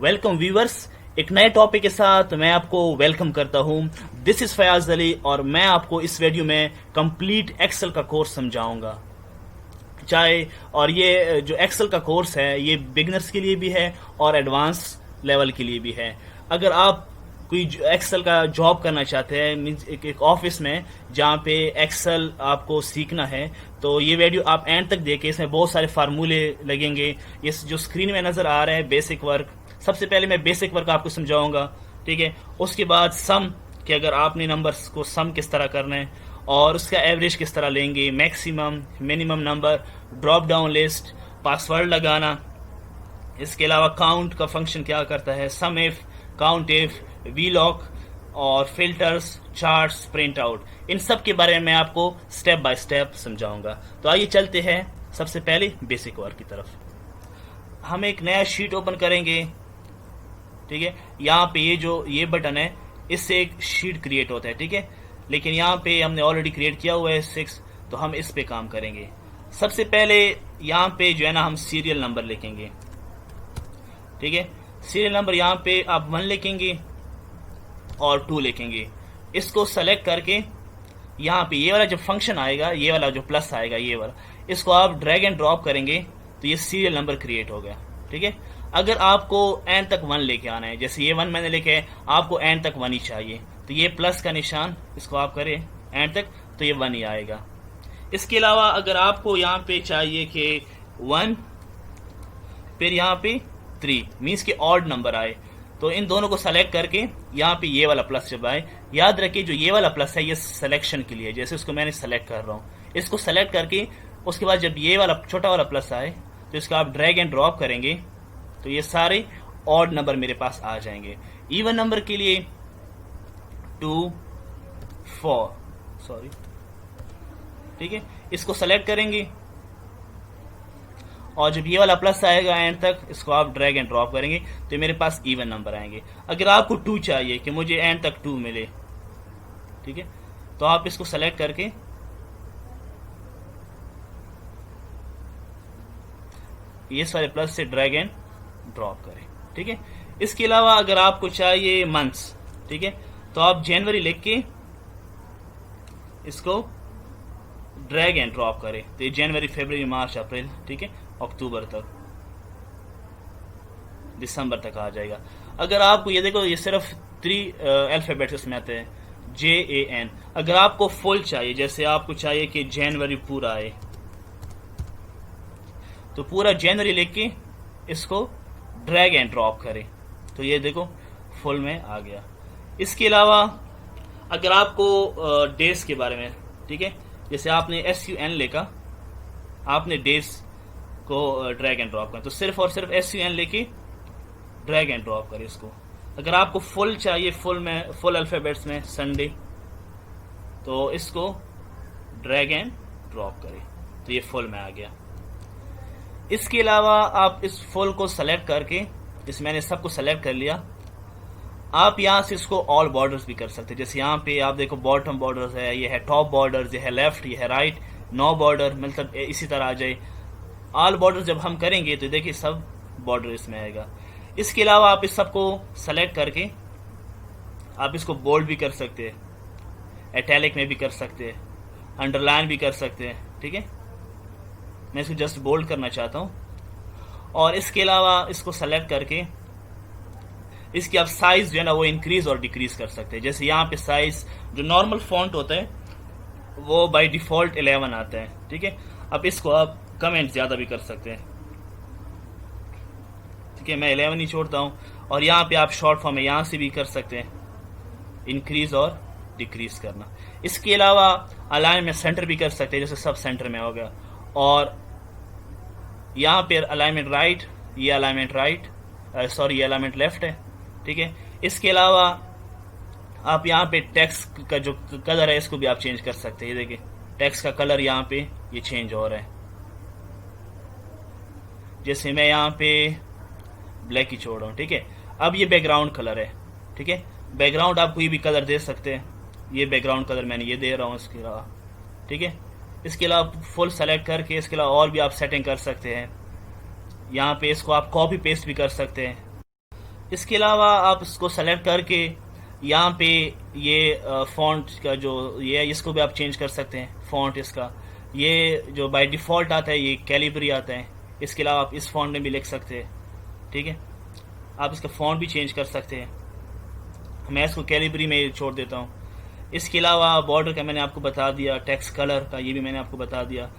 Welcome viewers. एक नए topic के साथ मैं आपको वेलकम करता हूं। दिस इज फयाज अली और मैं आपको इस वीडियो में कंप्लीट एक्सेल का कोर्स समझाऊंगा। चाहे और ये जो एक्सेल का कोर्स है ये बिगिनर्स के लिए भी है और एडवांस लेवल के लिए भी है। अगर आप कोई एक्सेल का जॉब करना चाहते हैं, मीन्स एक ऑफिस में जहाँ पे एक्सेल आपको सीखना है, तो ये वीडियो आप एंड तक देखें। इसमें बहुत सारे फार्मूले लगेंगे। ये जो स्क्रीन में नजर आ रहे हैं बेसिक वर्क, सबसे पहले मैं बेसिक वर्क आपको समझाऊंगा, ठीक है। उसके बाद सम, कि अगर आपने नंबर्स को सम किस तरह करना है और उसका एवरेज किस तरह लेंगे, maximum minimum number, drop down list, password लगाना। इसके अलावा काउंट का फंक्शन क्या करता है, sum if, count if, V lock और फिल्टर्स, चार्ट्स, प्रिंट आउट, इन सब के बारे में मैं आपको स्टेप बाय स्टेप समझाऊंगा। तो आइए चलते हैं सबसे पहले बेसिक वर्क की तरफ। हम एक नया शीट ओपन करेंगे, ठीक है। यहाँ पे ये बटन है, इससे एक शीट क्रिएट होता है, ठीक है। लेकिन यहाँ पे हमने ऑलरेडी क्रिएट किया हुआ है 6, तो हम इस पे काम करेंगे। सबसे पहले यहाँ पे जो है ना हम सीरियल नंबर लिखेंगे, ठीक है। सीरियल नंबर यहाँ पे आप 1 लिखेंगे और 2 लिखेंगे। इसको सेलेक्ट करके यहाँ पे ये वाला जो फंक्शन आएगा, ये वाला जो प्लस आएगा, ये वाला, इसको आप ड्रैग एंड ड्रॉप करेंगे तो ये सीरियल नंबर क्रिएट हो गया, ठीक है। अगर आपको एन तक 1 लेके आना है, जैसे ये 1 मैंने लिखे है, आपको एन तक 1 ही चाहिए, तो ये प्लस का निशान इसको आप करें एन तक, तो ये 1 ही आएगा। इसके अलावा अगर आपको यहाँ पे चाहिए कि 1 फिर यहाँ पे 3 मीन्स के ऑड नंबर आए, तो इन दोनों को सेलेक्ट करके यहाँ पे ये वाला प्लस जब आए, याद रखिए जो ये वाला प्लस है ये सिलेक्शन के लिए, जैसे इसको मैंने सेलेक्ट कर रहा हूँ, इसको सेलेक्ट करके उसके बाद जब ये वाला छोटा वाला प्लस आए तो इसको आप ड्रैग एंड ड्रॉप करेंगे तो ये सारे ऑड नंबर मेरे पास आ जाएंगे। इवन नंबर के लिए 2 4, सॉरी, ठीक है। इसको सेलेक्ट करेंगे और जब ये वाला प्लस आएगा एंड तक, इसको आप ड्रैग एंड ड्रॉप करेंगे तो मेरे पास इवन नंबर आएंगे। अगर आपको 2 चाहिए कि मुझे एंड तक 2 मिले, ठीक है, तो आप इसको सेलेक्ट करके ये सारे प्लस से ड्रैग एंड ड्रॉप करें, ठीक है। इसके अलावा अगर आपको चाहिए मंथ्स, ठीक है, तो आप जनवरी लिख के इसको ड्रैग एंड ड्रॉप करें तो ये जनवरी, फरवरी, मार्च, अप्रैल, ठीक है, अक्टूबर तक, दिसंबर तक आ जाएगा। अगर आपको ये देखो, ये सिर्फ 3 अल्फाबेट्स इसमें आते हैं, JAN। अगर आपको फुल चाहिए, जैसे आपको चाहिए कि जनवरी पूरा आए, तो पूरा जनवरी लिख के इसको ड्रैग एंड ड्रॉप करें तो ये देखो फुल में आ गया। इसके अलावा अगर आपको डेज के बारे में, ठीक है, जैसे आपने SUN लिखा, आपने डेज को ड्रैग एंड ड्रॉप करें तो सिर्फ और सिर्फ SUN लेके ड्रैग एंड ड्रॉप करें इसको। अगर आपको फुल चाहिए, फुल में, फुल अल्फाबेट्स में संडे, तो इसको ड्रैग एंड ड्रॉप करें तो ये फुल में आ गया। इसके अलावा आप इस फुल को सेलेक्ट करके, इस मैंने सबको सेलेक्ट कर लिया, आप यहाँ से इसको ऑल बॉर्डर्स भी कर सकते हैं। जैसे यहाँ पे आप देखो बॉटम बॉर्डर्स है, ये है टॉप बॉर्डर्स, ये है लेफ्ट, ये है राइट, 9 बॉर्डर, मतलब इसी तरह आ जाए। ऑल बॉर्डर जब हम करेंगे तो देखिए सब बॉर्डर इसमें आएगा। इसके अलावा आप इस सबको सेलेक्ट करके आप इसको बोल्ड भी कर सकते हैं, इटैलिक में भी कर सकते हैं, अंडरलाइन भी कर सकते हैं, ठीक है। मैं इसको जस्ट बोल्ड करना चाहता हूं। और इसके अलावा इसको सेलेक्ट करके इसकी आप साइज जो है ना वो इंक्रीज और डिक्रीज कर सकते हैं। जैसे यहाँ पे साइज जो नॉर्मल फॉन्ट होता है वो बाय डिफॉल्ट 11 आता है, ठीक है। अब इसको आप कम एंड ज्यादा भी कर सकते हैं, ठीक है। मैं 11 ही छोड़ता हूं। और यहाँ पे आप शॉर्ट फॉर्म में यहाँ से भी कर सकते हैं, इंक्रीज और डिक्रीज करना। इसके अलावा अलाइन में सेंटर भी कर सकते हैं, जैसे सब सेंटर में हो गया। और यहाँ पे अलाइनमेंट राइट, ये अलाइनमेंट राइट, सॉरी ये अलाइनमेंट लेफ्ट है, ठीक है। इसके अलावा आप यहाँ पे टेक्स्ट का जो कलर है इसको भी आप चेंज कर सकते हैं। देखिए टेक्स्ट का कलर यहाँ पे ये चेंज हो रहा है, जैसे मैं यहाँ पे ब्लैक ही छोड़ रहा हूँ, ठीक है। अब ये बैकग्राउंड कलर है, ठीक है। बैकग्राउंड आप कोई भी कलर दे सकते हैं, ये बैकग्राउंड कलर मैंने ये दे रहा हूँ इसके अलावा, ठीक है। इसके अलावा फुल सेलेक्ट करके इसके अलावा और भी आप सेटिंग कर सकते हैं। यहाँ पे इसको आप कॉपी पेस्ट भी कर सकते हैं। इसके अलावा आप इसको सेलेक्ट करके यहाँ पे ये फॉन्ट का जो ये है इसको भी आप चेंज कर सकते हैं। फॉन्ट इसका ये जो बाय डिफ़ॉल्ट आता है ये कैलिबरी आता है। इसके अलावा आप इस फॉन्ट में भी लिख सकते हैं, ठीक है। आप इसका फॉन्ट भी चेंज कर सकते हैं। मैं इसको कैलिबरी में छोड़ देता हूँ। इसके अलावा बॉर्डर का मैंने आपको बता दिया, टेक्स्ट कलर का ये भी मैंने आपको बता दिया।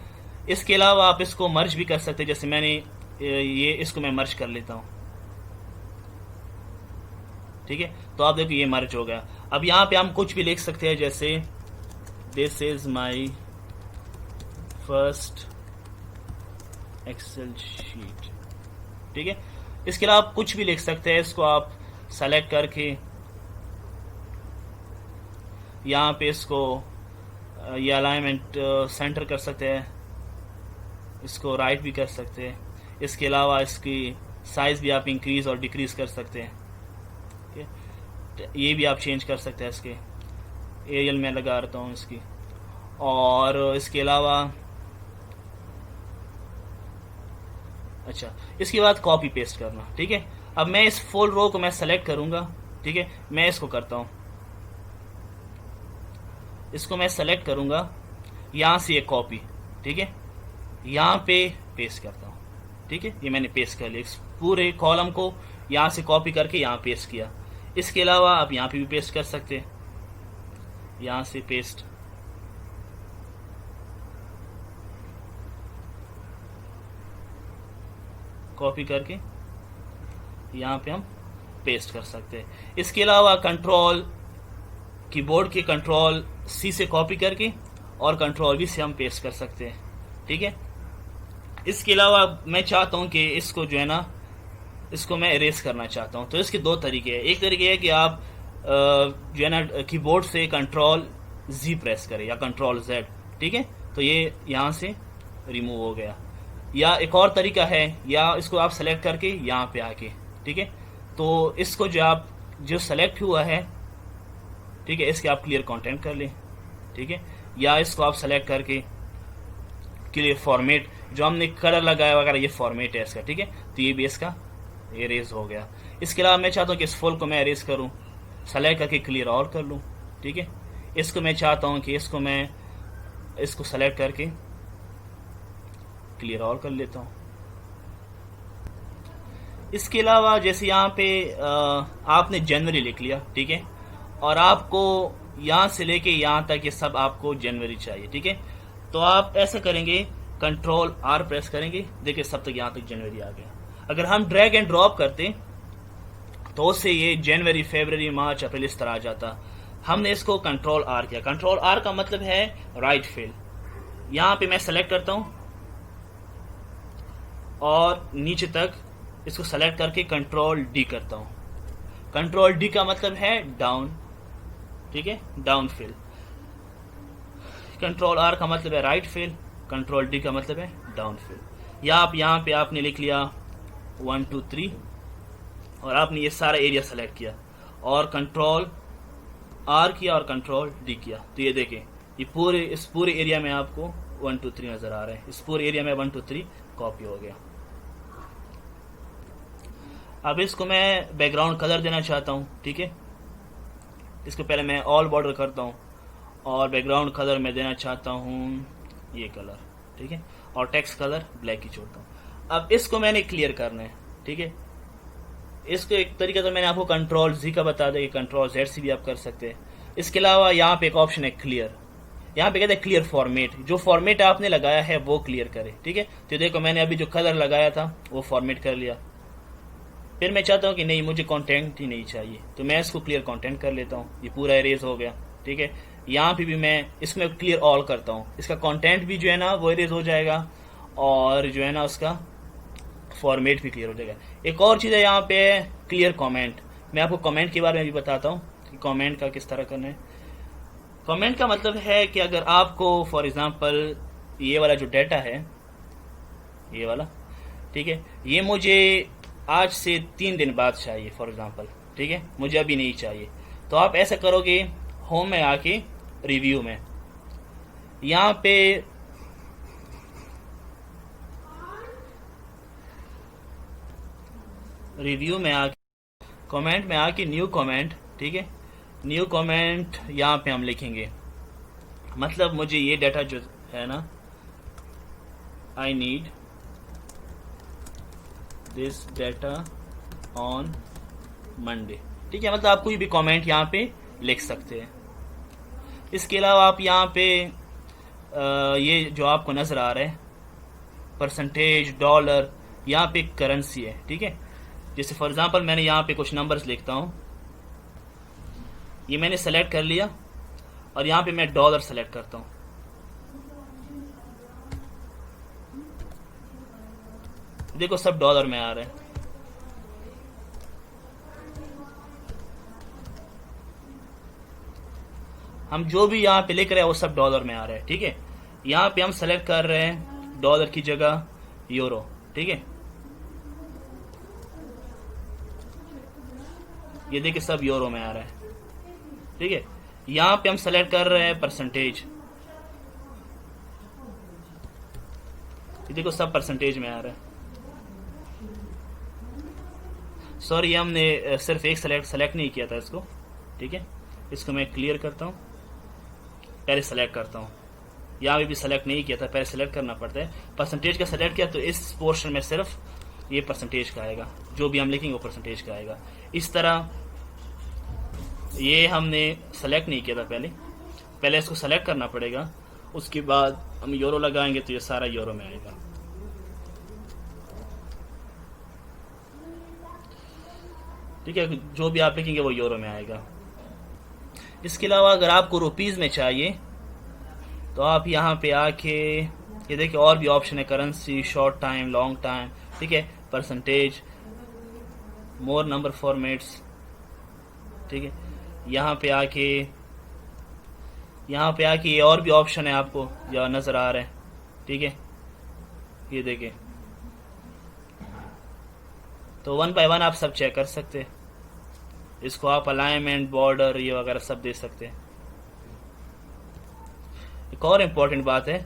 इसके अलावा आप इसको मर्ज भी कर सकते हैं, जैसे मैंने ये इसको मैं मर्ज कर लेता हूँ, ठीक है। तो आप देखो ये मर्ज हो गया। अब यहाँ पे हम कुछ भी लिख सकते हैं, जैसे this is my first Excel sheet, ठीक है। इसके अलावा आप कुछ भी लिख सकते हैं। इसको आप सेलेक्ट करके यहाँ पे इसको ये अलाइनमेंट सेंटर कर सकते हैं, इसको राइट भी कर सकते हैं। इसके अलावा इसकी साइज भी आप इंक्रीज और डिक्रीज कर सकते हैं, ये भी आप चेंज कर सकते हैं। इसके एरियल में लगा रहता हूँ इसकी। और इसके अलावा अच्छा, इसके बाद कॉपी पेस्ट करना, ठीक है। अब मैं इस फुल रो को मैं सेलेक्ट करूंगा, ठीक है। मैं इसको करता हूं, इसको मैं सेलेक्ट करूंगा, यहां से ये कॉपी, ठीक है, यहां पे पेस्ट करता हूं, ठीक है। ये मैंने पेस्ट कर लिया, इस पूरे कॉलम को यहां से कॉपी करके यहां पेस्ट किया। इसके अलावा आप यहां पे भी पेस्ट कर सकते हैं, यहां से पेस्ट, कॉपी करके यहाँ पे हम पेस्ट कर सकते हैं। इसके अलावा कंट्रोल कीबोर्ड के कंट्रोल सी से कॉपी करके और कंट्रोल वी से हम पेस्ट कर सकते हैं, ठीक है। इसके अलावा मैं चाहता हूँ कि इसको जो है ना, इसको मैं इरेज करना चाहता हूँ। तो इसके दो तरीके हैं। एक तरीके है कि आप जो है ना कीबोर्ड से कंट्रोल जी प्रेस करें या कंट्रोल जेड, ठीक है। तो ये यहाँ से रिमूव हो गया। या एक और तरीका है, या इसको आप सेलेक्ट करके यहाँ पे आके, ठीक है। तो इसको जो सेलेक्ट हुआ है, ठीक है, इसके आप क्लियर कंटेंट कर लें, ठीक है। या इसको आप सेलेक्ट करके क्लियर फॉर्मेट, जो हमने कलर लगाया वगैरह ये फॉर्मेट है इसका, ठीक है। तो ये भी इसका एरेज हो गया। इसके अलावा मैं चाहता हूँ कि इस फुल को मैं एरेज करूँ, सेलेक्ट करके क्लियर ऑल कर लूँ, ठीक है। इसको मैं चाहता हूँ कि इसको सेलेक्ट करके क्लियर ऑल कर लेता हूँ। इसके अलावा जैसे यहाँ पे आपने जनवरी लिख लिया, ठीक है, और आपको यहाँ से लेके यहाँ तक ये सब आपको जनवरी चाहिए, ठीक है। तो आप ऐसा करेंगे, कंट्रोल आर प्रेस करेंगे, देखिए सब तक यहाँ तक जनवरी आ गया। अगर हम ड्रैग एंड ड्रॉप करते तो उससे ये जनवरी, फरवरी, मार्च, अप्रैल इस तरह आ जाता। हमने इसको कंट्रोल आर किया। कंट्रोल आर का मतलब है राइट फिल। यहाँ पे मैं सेलेक्ट करता हूँ और नीचे तक इसको सेलेक्ट करके कंट्रोल डी करता हूँ। कंट्रोल डी का मतलब है डाउन, ठीक है, डाउन फिल। कंट्रोल आर का मतलब है राइट फिल, कंट्रोल डी का मतलब है डाउन फिल। या आप यहाँ पे आपने लिख लिया 1 2 3 और आपने ये सारा एरिया सेलेक्ट किया और कंट्रोल आर किया और कंट्रोल डी किया। तो ये देखें, ये इस पूरे एरिया में आपको 1 2 3 नजर आ रहे हैं। इस पूरे एरिया में 1 2 3 कॉपी हो गया। अब इसको मैं बैकग्राउंड कलर देना चाहता हूँ, ठीक है। इसको पहले मैं ऑल बॉर्डर करता हूँ और बैकग्राउंड कलर मैं देना चाहता हूँ ये कलर, ठीक है, और टेक्स्ट कलर ब्लैक ही छोड़ता हूँ। अब इसको मैंने क्लियर करना है, ठीक है। इसको एक तरीका तो मैंने आपको कंट्रोल जी का बता दिया, कंट्रोल जेड से भी आप कर सकते हैं। इसके अलावा यहाँ पे एक ऑप्शन है क्लियर, यहाँ पे कहते हैं क्लियर फॉर्मेट। जो फॉर्मेट आपने लगाया है वो क्लियर करे, ठीक है। तो देखो मैंने अभी जो कलर लगाया था वो फॉर्मेट कर लिया। फिर मैं चाहता हूँ कि नहीं, मुझे कंटेंट ही नहीं चाहिए, तो मैं इसको क्लियर कंटेंट कर लेता हूँ। ये पूरा इरेज हो गया, ठीक है। यहाँ पे भी मैं इसमें क्लियर ऑल करता हूँ, इसका कंटेंट भी जो है ना वो इरेज हो जाएगा और जो है ना उसका फॉर्मेट भी क्लियर हो जाएगा। एक और चीज़ है यहाँ पे क्लियर कमेंट। मैं आपको कमेंट के बारे में भी बताता हूँ कि कमेंट का किस तरह करना है। कमेंट का मतलब है कि अगर आपको फॉर एग्जांपल ये वाला जो डाटा है, ये वाला, ठीक है, ये मुझे आज से 3 दिन बाद चाहिए फॉर एग्जांपल, ठीक है, मुझे अभी नहीं चाहिए। तो आप ऐसा करोगे, होम में आके रिव्यू में यहाँ पे रिव्यू में आके कमेंट में आके न्यू कमेंट, ठीक है, न्यू कमेंट यहाँ पे हम लिखेंगे, मतलब मुझे ये डाटा जो है ना, I need this data on Monday, ठीक है, मतलब आप कोई भी कमेंट यहाँ पे लिख सकते हैं। इसके अलावा आप यहाँ पे ये जो आपको नजर आ रहा है परसेंटेज डॉलर, यहाँ पे करेंसी है, ठीक है। जैसे फॉर एग्जांपल मैंने यहाँ पे कुछ नंबर्स लिखता हूँ, ये मैंने सेलेक्ट कर लिया और यहाँ पे मैं डॉलर सेलेक्ट करता हूँ, देखो सब डॉलर में आ रहा है। हम जो भी यहाँ पे लिख रहे हैं वो सब डॉलर में आ रहा है, ठीक है। यहाँ पे हम सेलेक्ट कर रहे हैं डॉलर की जगह यूरो, ठीक है, ये देखिए सब यूरो में आ रहा है, ठीक है। यहाँ पे हम सेलेक्ट कर रहे हैं परसेंटेज, ये देखो सब परसेंटेज में आ रहा है। सॉरी हमने सिर्फ एक सेलेक्ट नहीं किया था इसको, ठीक है। इसको मैं क्लियर करता हूँ, पहले सेलेक्ट करता हूँ, यहाँ भी सेलेक्ट नहीं किया था, पहले सेलेक्ट करना पड़ता है। परसेंटेज का सेलेक्ट किया तो इस पोर्शन में सिर्फ ये परसेंटेज का आएगा, जो भी हम लिखेंगे वो परसेंटेज का आएगा। इस तरह ये हमने सेलेक्ट नहीं किया था, पहले इसको सेलेक्ट करना पड़ेगा, उसके बाद हम यूरो लगाएंगे तो ये सारा यूरो में आएगा। ठीक है, जो भी आप लिखेंगे वो यूरो में आएगा। इसके अलावा अगर आपको रुपीज में चाहिए तो आप यहाँ पे आके ये देखिए और भी ऑप्शन है, currency, short time, long time, ठीक है, परसेंटेज, मोर नंबर फॉर्मेट्स, ठीक है। यहाँ पे आके ये और भी ऑप्शन है आपको जो नजर आ रहे हैं, ठीक है, ये देखिए। तो वन बाय वन आप सब चेक कर सकते हैं, इसको आप अलाइनमेंट, बॉर्डर, ये वगैरह सब दे सकते हैं। एक और इम्पोर्टेंट बात है,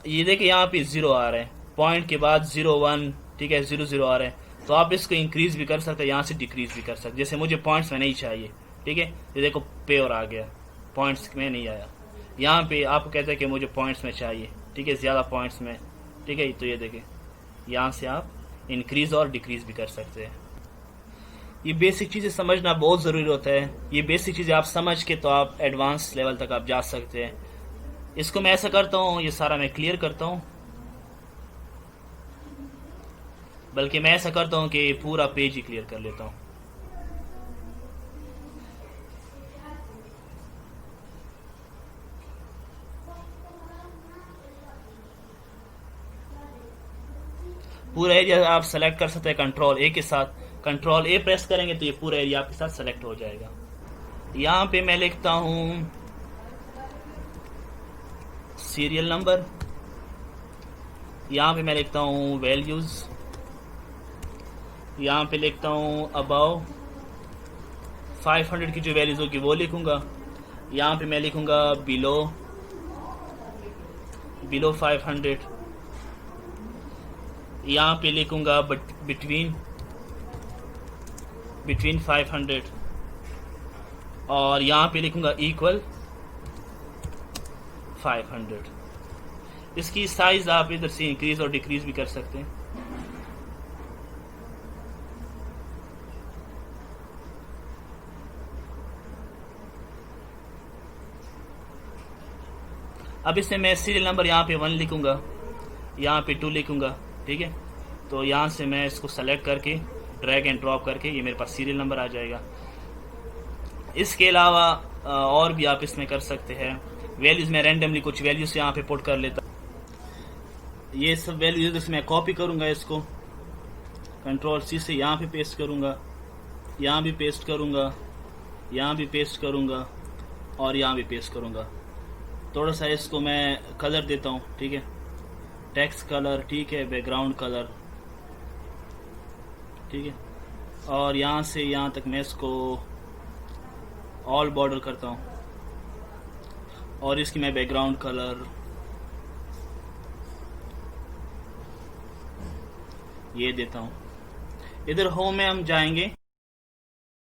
ये देखिए यहाँ पे 0 आ रहा है, पॉइंट के बाद 0 1, ठीक है, 0 0 आ रहा है, तो आप इसको इंक्रीज भी कर सकते हैं, यहाँ से डिक्रीज भी कर सकते हैं। जैसे मुझे पॉइंट्स में नहीं चाहिए, ठीक है, ये देखो पे और आ गया, पॉइंट्स में नहीं आया। यहाँ पे आपको कहते हैं कि मुझे पॉइंट्स में चाहिए, ठीक है, ज्यादा पॉइंट्स में, ठीक है, तो ये देखिए यहाँ से आप इंक्रीज और डिक्रीज भी कर सकते हैं। ये बेसिक चीजें समझना बहुत जरूरी होता है, ये बेसिक चीजें आप समझ के तो आप एडवांस लेवल तक आप जा सकते हैं। इसको मैं ऐसा करता हूँ, ये सारा मैं क्लियर करता हूँ, बल्कि मैं ऐसा करता हूँ कि पूरा पेज ही क्लियर कर लेता हूँ। पूरा एरिया आप सेलेक्ट कर सकते हैं कंट्रोल ए के साथ, कंट्रोल ए प्रेस करेंगे तो ये पूरा एरिया आपके साथ सेलेक्ट हो जाएगा। यहाँ पे मैं लिखता हूँ सीरियल नंबर, यहाँ पे मैं लिखता हूँ वैल्यूज, यहाँ पे लिखता हूँ अबाउ 500 की जो वैल्यूज होगी वो लिखूंगा। यहाँ पे मैं लिखूंगा बिलो 500, यहाँ पे लिखूंगा बिटवीन 500, और यहाँ पे लिखूंगा इक्वल 500। इसकी साइज आप इधर से इंक्रीज और डिक्रीज भी कर सकते हैं। अब इसमें मैं सीरियल नंबर यहाँ पे 1 लिखूंगा, यहाँ पे 2 लिखूंगा, ठीक है। तो यहाँ से मैं इसको सेलेक्ट करके ड्रैग एंड ड्रॉप करके ये मेरे पास सीरियल नंबर आ जाएगा। इसके अलावा और भी आप इसमें कर सकते हैं। वैल्यूज में रैंडमली कुछ वैल्यूज यहाँ पे पुट कर लेता, ये सब वैल्यूज इसमें कॉपी करूंगा, इसको कंट्रोल सी से यहाँ पे पेस्ट करूंगा, यहाँ भी पेस्ट करूंगा, यहाँ भी पेस्ट करूंगा और यहाँ भी पेस्ट करूंगा। थोड़ा सा इसको मैं कलर देता हूँ, ठीक है, टेक्स्ट कलर, ठीक है, बैकग्राउंड कलर, ठीक है, और यहाँ से यहाँ तक मैं इसको ऑल बॉर्डर करता हूँ और इसकी मैं बैकग्राउंड कलर ये देता हूँ। इधर होम में हम जाएंगे,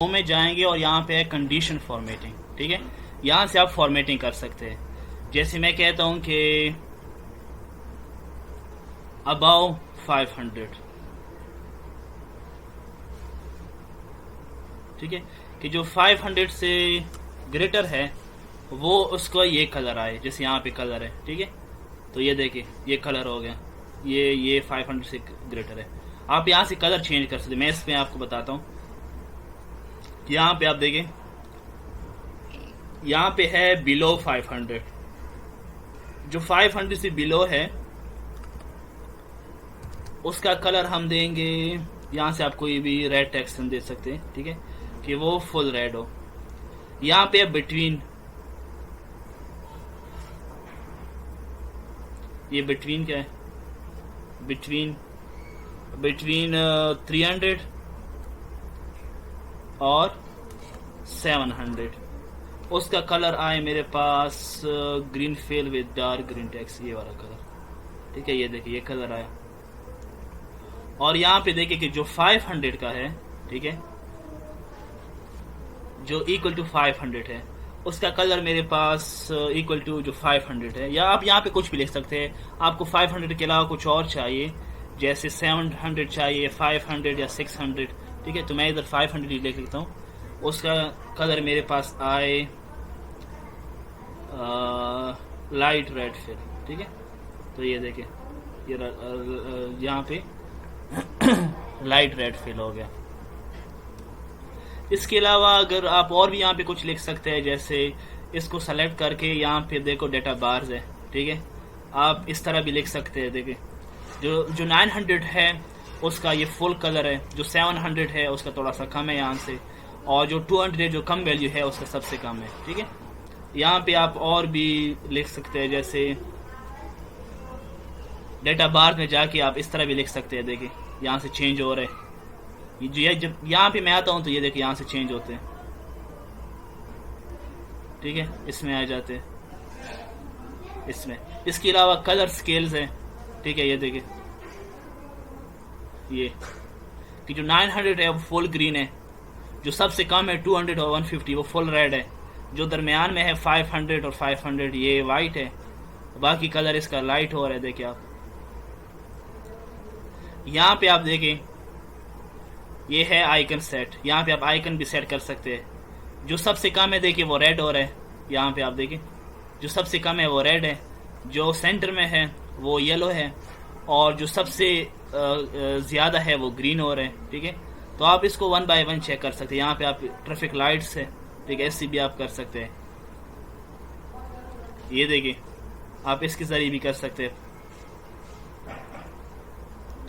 में जाएंगे और यहाँ पे है कंडीशन फॉर्मेटिंग, ठीक है। यहाँ से आप फॉर्मेटिंग कर सकते हैं। जैसे मैं कहता हूँ कि अबाउ 500, ठीक है, कि जो 500 से ग्रेटर है वो उसका ये कलर आए, जैसे यहाँ पे कलर है, ठीक है। तो ये देखिए ये कलर हो गया, ये 500 से ग्रेटर है। आप यहाँ से कलर चेंज कर सकते हैं। मैं इसमें आपको बताता हूँ। यहाँ पे आप देखें, यहाँ पे है बिलो 500, जो 500 से बिलो है उसका कलर हम देंगे, यहाँ से आप कोई भी रेड टेक्स्ट दे सकते हैं, ठीक है, कि वो फुल रेड हो। यहाँ पे बिटवीन, ये बिटवीन क्या है, बिटवीन 300 और 700, उसका कलर आए मेरे पास green fill with dark green text, ये वाला कलर, ठीक है। ये देखिए ये कलर आया। और यहाँ पे देखिए कि जो 500 का है, ठीक है, जो इक्वल टू 500 है, उसका कलर मेरे पास इक्वल टू जो 500 है। या आप यहाँ पे कुछ भी लिख सकते हैं। आपको 500 के अलावा कुछ और चाहिए, जैसे 700 चाहिए, 500 या 600, ठीक है, तो मैं इधर 500 ही लिख लेता हूँ। उसका कलर मेरे पास आए लाइट रेड फिल, ठीक है। तो ये देखिए ये यहाँ पे लाइट रेड फिल हो गया। इसके अलावा अगर आप और भी यहाँ पे कुछ लिख सकते हैं, जैसे इसको सेलेक्ट करके यहाँ पे देखो डेटा बार्स है, ठीक है, आप इस तरह भी लिख सकते हैं। देखिए जो 900 है उसका ये फुल कलर है, जो 700 है उसका थोड़ा सा कम है यहाँ से, और जो 200 है जो कम वैल्यू है उसका सबसे कम है, ठीक है। यहाँ पे आप और भी लिख सकते हैं, जैसे डेटा बार में जाके आप इस तरह भी लिख सकते हैं। देखिए यहाँ से चेंज हो रहा है, ये जब यहाँ पे मैं आता हूँ तो ये देखिए यहाँ से चेंज होते हैं, ठीक है, इसमें आ जाते हैं इसमें। इसके अलावा कलर स्केल्स है, ठीक है, ये देखिए ये कि जो 900 है वो फुल ग्रीन है, जो सबसे कम है 200 और 150 वो फुल रेड है, जो दरमियान में है 500 और 500 ये वाइट है, बाकी कलर इसका लाइट हो रहा है। देखिए आप यहाँ पे आप देखें ये है आइकन सेट, यहाँ पे आप आइकन भी सेट कर सकते हैं। जो सबसे कम है देखिए वो रेड हो रहा है, यहाँ पे आप देखें जो सबसे कम है वो रेड है, जो सेंटर में है वो येलो है, और जो सबसे ज़्यादा है वो ग्रीन हो रहा है, ठीक है। तो आप इसको 1 बाय 1 चेक कर सकते हैं। यहाँ पे आप ट्रैफिक लाइट्स है, ठीक है, ऐसी भी आप कर सकते हैं। ये देखिए आप इसके ज़रिए भी कर सकते हैं,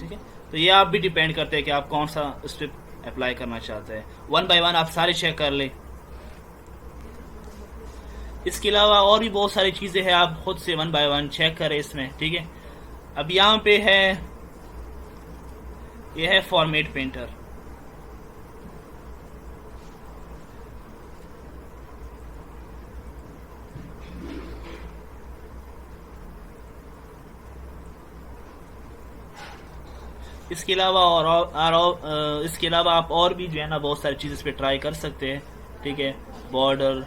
ठीक है। तो ये आप भी डिपेंड करते हैं कि आप कौन सा स्ट्रिप अप्लाई करना चाहते हैं। 1 बाय 1 आप सारे चेक कर लें। इसके अलावा और भी बहुत सारी चीज़ें हैं, आप खुद से 1 बाय 1 चेक करें इसमें, ठीक है। अब यहाँ पे है, ये है फॉर्मेट पेंटर। इसके अलावा इसके अलावा आप और भी जो है ना बहुत सारी चीज़ इस पर ट्राई कर सकते हैं, ठीक है। Border,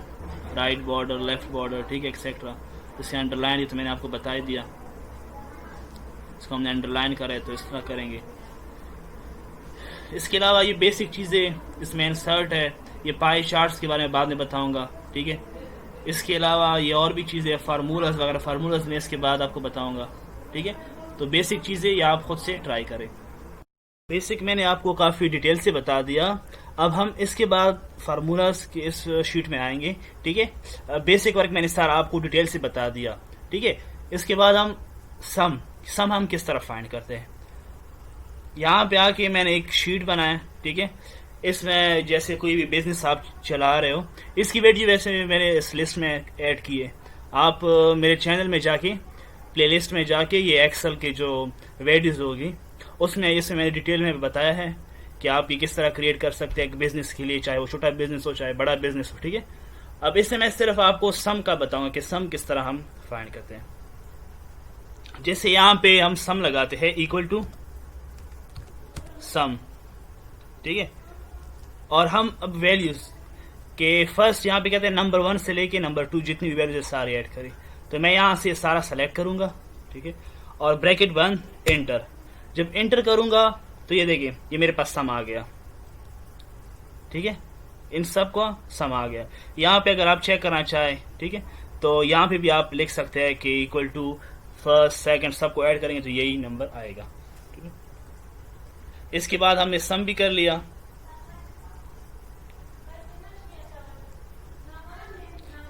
right border, left border, ठीक है, एक्सेट्रा। इसे अंडरलाइन ये तो मैंने आपको बता ही दिया, इसको हमने अंडरलाइन करा है तो इस तरह करेंगे। इसके अलावा ये बेसिक चीज़ें इसमें इंसर्ट है, ये पाई चार्ट्स के बारे में बाद में बताऊंगा, ठीक है। इसके अलावा ये और भी चीज़ें फार्मूलाज वगैरह, फार्मूलाज में इसके बाद आपको बताऊंगा, ठीक है। तो बेसिक चीज़ें ये आप खुद से ट्राई करें। बेसिक मैंने आपको काफ़ी डिटेल से बता दिया। अब हम इसके बाद फार्मूलाज के इस शीट में आएंगे, ठीक है। बेसिक वर्क मैंने सारा आपको डिटेल से बता दिया, ठीक है। इसके बाद हम सम हम किस तरह फाइंड करते हैं। यहाँ पे आके मैंने एक शीट बनाया, ठीक है। इसमें जैसे कोई भी बिजनेस आप चला रहे हो, इसकी वीडियो वैसे मैंने इस लिस्ट में ऐड की है। आप मेरे चैनल में जाके प्लेलिस्ट में जाके ये एक्सेल के जो वीडियोस होगी उसमें इसमें मैंने डिटेल में बताया है कि आप ये किस तरह क्रिएट कर सकते हैं एक बिजनेस के लिए, चाहे वो छोटा बिजनेस हो चाहे बड़ा बिजनेस हो, ठीक है। अब इससे मैं सिर्फ आपको सम का बताऊंगा कि सम किस तरह हम फाइंड करते हैं। जैसे यहाँ पे हम सम लगाते हैं इक्वल टू सम, ठीक है। और हम अब वैल्यूज के फर्स्ट यहाँ पे कहते हैं नंबर 1 से लेके नंबर 2 जितनी भी वैल्यूज है सारी ऐड करी। तो मैं यहाँ से सारा सेलेक्ट करूंगा, ठीक है, और ब्रैकेट बंद, एंटर। जब एंटर करूंगा तो ये देखिए ये मेरे पास सम आ गया, ठीक है, इन सब को सम आ गया। यहाँ पे अगर आप चेक करना चाहें, ठीक है, तो यहाँ पे भी आप लिख सकते हैं कि इक्वल टू फर्स्ट सेकंड सबको ऐड करेंगे तो यही नंबर आएगा, ठीक है। इसके बाद हमने सम भी कर लिया,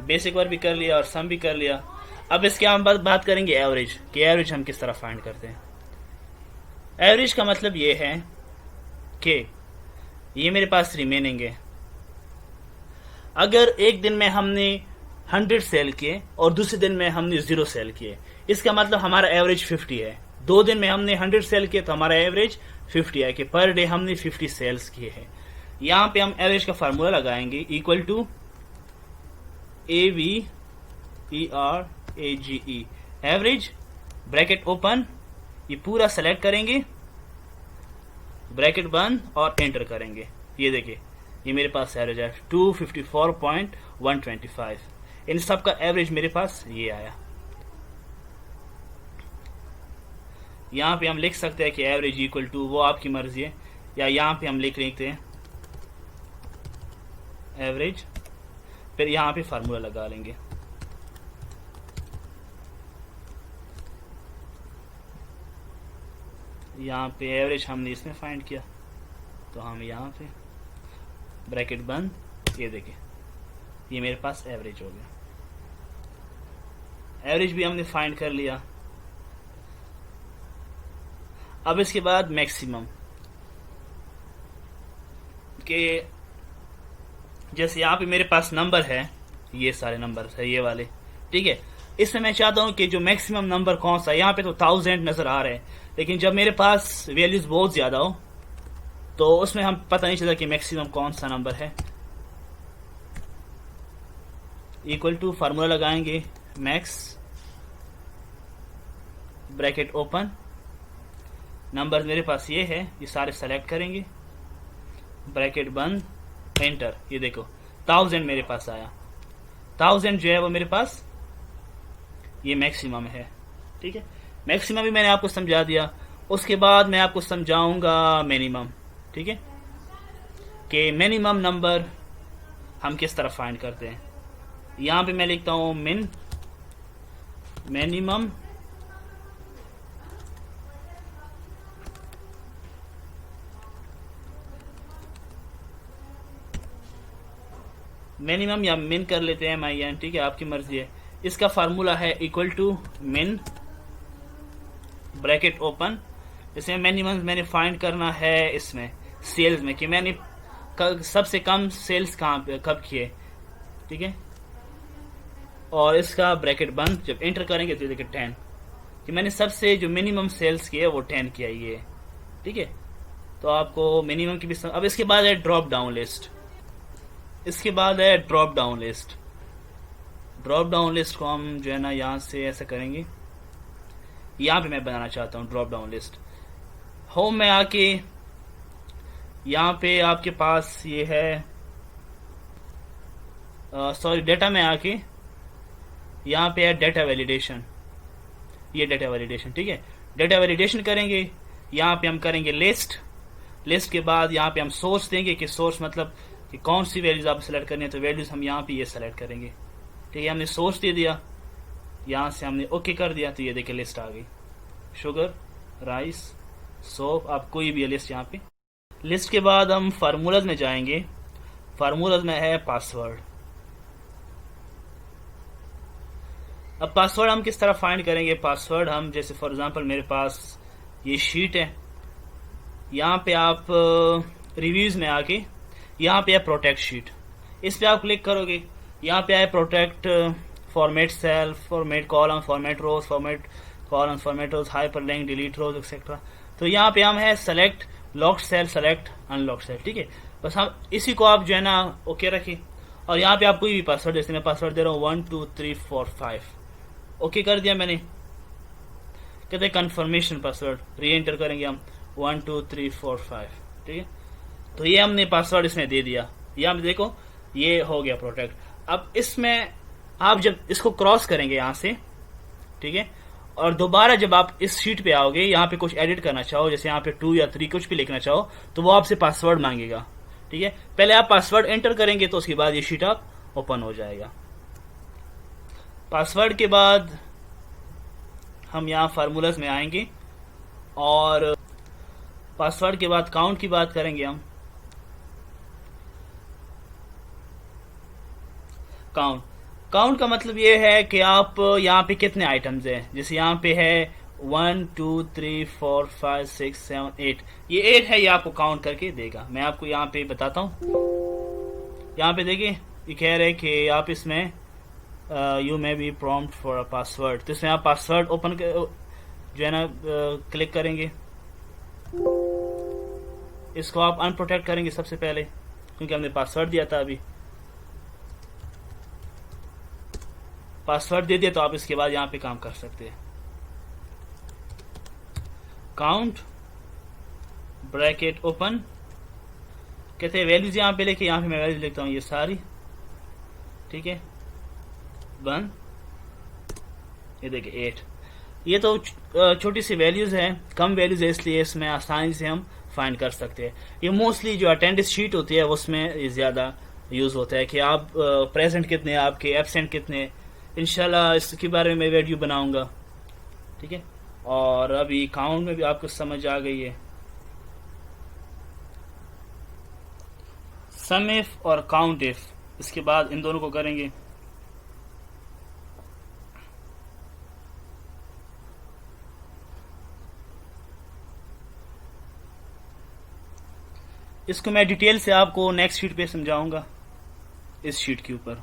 बेसिक वर्क भी कर लिया और सम भी कर लिया। अब इसके हम बात करेंगे एवरेज, कि एवरेज हम किस तरह फाइंड करते हैं। एवरेज का मतलब ये है कि ये मेरे पास रिमेनिंग है। अगर एक दिन में हमने 100 सेल किए और दूसरे दिन में हमने 0 सेल किए, इसका मतलब हमारा एवरेज 50 है। 2 दिन में हमने 100 सेल किए तो हमारा एवरेज 50 है, कि पर डे हमने 50 सेल्स किए हैं। यहां पे हम एवरेज का फार्मूला लगाएंगे, equal to AVERAGE, average, bracket open, ये पूरा सेलेक्ट करेंगे, ब्रैकेट बंद और एंटर करेंगे। ये देखिए ये मेरे पास एवरेज है 254.125। इन सब का एवरेज मेरे पास ये आया। यहां पे हम लिख सकते हैं कि एवरेज इक्वल टू, वो आपकी मर्जी है, या यहां पे हम लिख लेते हैं एवरेज, फिर यहां पे फार्मूला लगा लेंगे। यहाँ पे एवरेज हमने इसमें फाइंड किया तो हम यहाँ पे ब्रैकेट बंद, ये देखिए ये मेरे पास एवरेज हो गया। एवरेज भी हमने फाइंड कर लिया। अब इसके बाद मैक्सिमम, के जैसे यहाँ पे मेरे पास नंबर है, ये सारे नंबर है ये वाले, ठीक है। इसमें मैं चाहता हूं कि जो मैक्सिमम नंबर कौन सा, यहाँ पे तो 1000 नजर आ रहे हैं, लेकिन जब मेरे पास वैल्यूज बहुत ज्यादा हो तो उसमें हम पता नहीं चलता कि मैक्सिमम कौन सा नंबर है। इक्वल टू फार्मूला लगाएंगे, मैक्स, ब्रैकेट ओपन, नंबर मेरे पास ये है, ये सारे सेलेक्ट करेंगे, ब्रैकेट बंद, एंटर। ये देखो 1000 मेरे पास आया। 1000 जो है वो मेरे पास ये मैक्सिमम है, ठीक है। मैक्सिमम भी मैंने आपको समझा दिया। उसके बाद मैं आपको समझाऊंगा मिनिमम, ठीक है, कि मिनिमम नंबर हम किस तरह फाइंड करते हैं। यहां पे मैं लिखता हूं मिनिमम मिनिमम या मिन कर लेते हैं MIN, ठीक है, आपकी मर्जी है। इसका फार्मूला है इक्वल टू मिन, ब्रैकेट ओपन। जैसे मिनिमम मैंने फाइंड करना है इसमें सेल्स में, कि मैंने सबसे कम सेल्स कहाँ पे कब किए, ठीक है, और इसका ब्रैकेट बंद। जब एंटर करेंगे तो देखिए 10, कि मैंने सबसे जो मिनिमम सेल्स किए वो 10 किया, ये ठीक है। तो आपको मिनिमम की भी अब इसके बाद है ड्रॉप डाउन लिस्ट। इसके बाद है drop down list. Drop down list को हम जो है ना यहाँ से ऐसा करेंगे, यहाँ पे मैं बनाना चाहता हूँ ड्रॉप डाउन लिस्ट। होम में आके यहाँ पे आपके पास ये है, सॉरी डेटा में आके यहाँ पे है डेटा वैलिडेशन, ये डेटा वैलिडेशन, ठीक है। डेटा वैलिडेशन करेंगे, यहाँ पे हम करेंगे लिस्ट। लिस्ट के बाद यहाँ पे हम सोर्स देंगे, कि सोर्स मतलब कि कौन सी वैल्यूज आप सेलेक्ट करनी है, तो वैल्यूज हम यहाँ पे ये सेलेक्ट करेंगे, ठीक है। हमने सोर्स दे दिया, यहाँ से हमने ओके कर दिया, तो ये देखिए लिस्ट आ गई, शुगर, राइस, सोप, आप कोई भी लिस्ट यहाँ पे। लिस्ट के बाद हम फार्मूलाज में जाएंगे। फार्मूलाज में है पासवर्ड। अब पासवर्ड हम किस तरह फाइंड करेंगे। पासवर्ड हम जैसे फॉर एग्जांपल मेरे पास ये शीट है, यहाँ पे आप रिव्यूज में आके यहाँ पे है प्रोटेक्ट शीट, इस पे आप क्लिक करोगे, यहाँ पे है protect format cell, format column, format rows, format column, format rows, hyperlink, delete rows etcetera. तो यहाँ पे हम है select locked cell, select unlocked cell, ठीक है। बस हम इसी को आप जो है ना ओके रखिए, और यहाँ पे आप कोई भी पासवर्ड, जैसे मैं पासवर्ड दे रहा हूँ 1 2 3 4 5, ओके कर दिया मैंने। कहते हैं कंफर्मेशन पासवर्ड, री एंटर करेंगे हम 1 2 3 4 5, ठीक है। तो ये हमने पासवर्ड इसमें दे दिया, ये आप देखो ये हो गया प्रोटेक्ट। अब इसमें आप जब इसको क्रॉस करेंगे यहां से, ठीक है, और दोबारा जब आप इस शीट पे आओगे, यहाँ पे कुछ एडिट करना चाहो, जैसे यहाँ पे 2 या 3 कुछ भी लिखना चाहो, तो वो आपसे पासवर्ड मांगेगा, ठीक है। पहले आप पासवर्ड एंटर करेंगे तो उसके बाद ये शीट आप ओपन हो जाएगा। पासवर्ड के बाद हम यहाँ फार्मूलाज में आएंगे और पासवर्ड के बाद काउंट की बात करेंगे हम। काउंट का मतलब ये है कि आप यहाँ पे कितने आइटम्स हैं, जैसे यहाँ पे है 1 2 3 4 5 6 7 8, ये 8 है, ये आपको काउंट करके देगा। मैं आपको यहाँ पे बताता हूँ, यहाँ पे देखिए ये कह रहे हैं कि आप इसमें you may be prompt for a password, तो इसमें आप पासवर्ड ओपन जो है ना क्लिक करेंगे, इसको आप अनप्रोटेक्ट करेंगे सबसे पहले, क्योंकि हमने पासवर्ड दिया था। अभी पासवर्ड दे दिया तो आप इसके बाद यहाँ पे काम कर सकते हैं। काउंट ब्रैकेट ओपन, कहते हैं वैल्यूज यहाँ पे लेके, यहाँ पे मैं वैल्यूज लिखता हूँ ये सारी, ठीक है, बंद। ये देखिए 8, ये तो छोटी सी वैल्यूज हैं, कम वैल्यूज है, इसलिए इसमें आसानी से हम फाइंड कर सकते हैं। ये मोस्टली जो अटेंडेंस शीट होती है उसमें ज्यादा यूज होता है कि आप प्रेजेंट कितने, आपके एब्सेंट कितने। इंशाल्लाह इसके बारे में वीडियो बनाऊंगा, ठीक है। और अभी काउंट में भी आपको समझ आ गई है। सम इफ और काउंट इफ, इसके बाद इन दोनों को करेंगे। इसको मैं डिटेल से आपको नेक्स्ट शीट पे समझाऊंगा। इस शीट के ऊपर